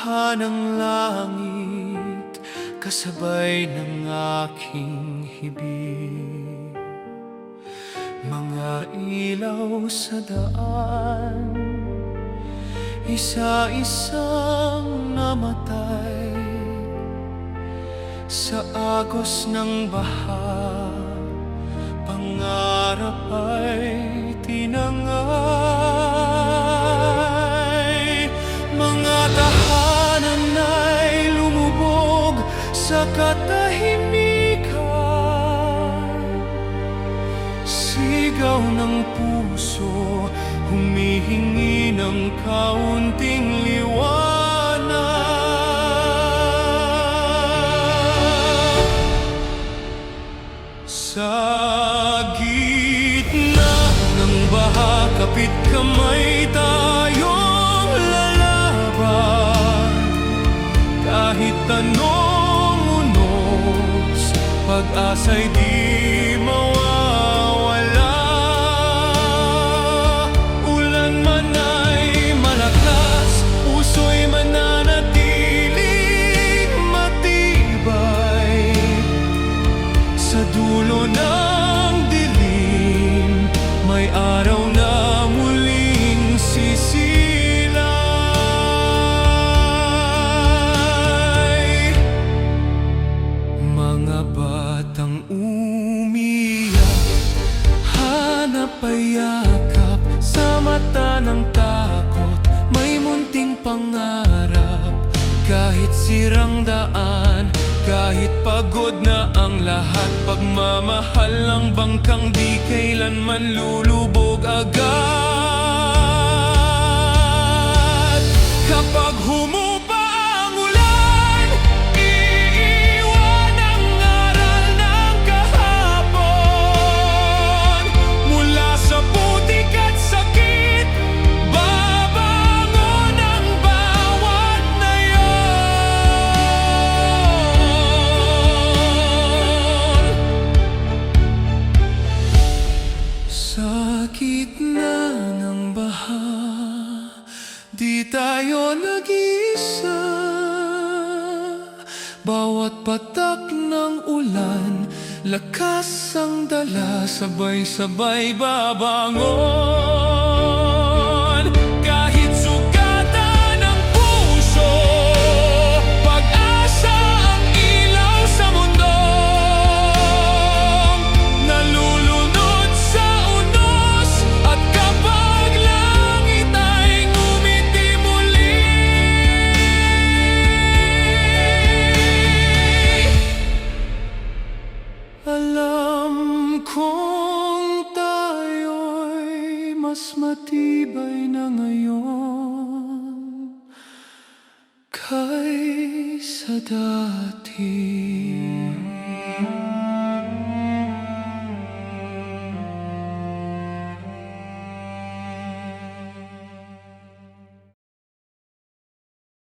likha ng langit, kasabay ng aking hibig. Mga ilaw sa daan, isa-isang namatay sa agos ng baha. Pangarap ay tinangay, mga tahanan ay lumubog sa katahimikan. Sigaw ng puso, humihingi ng kaunting liwanag. Sa gitna ng baha, kapit kamay tayong lalaban. Kahit anong unos, pag-asa'y di mawawala. Ulan man ay malakas, puso'y mananatiling matibay. Sa dulo ng dilim, may araw na muling sisilay. Mga batang umiyak, hanap ay yakap sa mata ng takot. May munting pangarap, kahit sirang daan, kahit pagod na ang lahat. Pagmamahal ng bangkang di kailanman lulubog agad. Kapag humupa ang ulan, iiwan ang aral ng kahapon. Mula sa putik at sakit, babangon ang bawat nayon. Sa gitna ng baha, di tayo nag-iisa. Bawat patak ng ulan, lakas ang dala, sabay-sabay babangon. Kahit sugatan ng puso, pag-asa ang ilaw sa mundong nalulunod sa unos. At kapag langit ay ngumiti muli, alam kong tayo'y mas matibay na ngayon kaysa dati.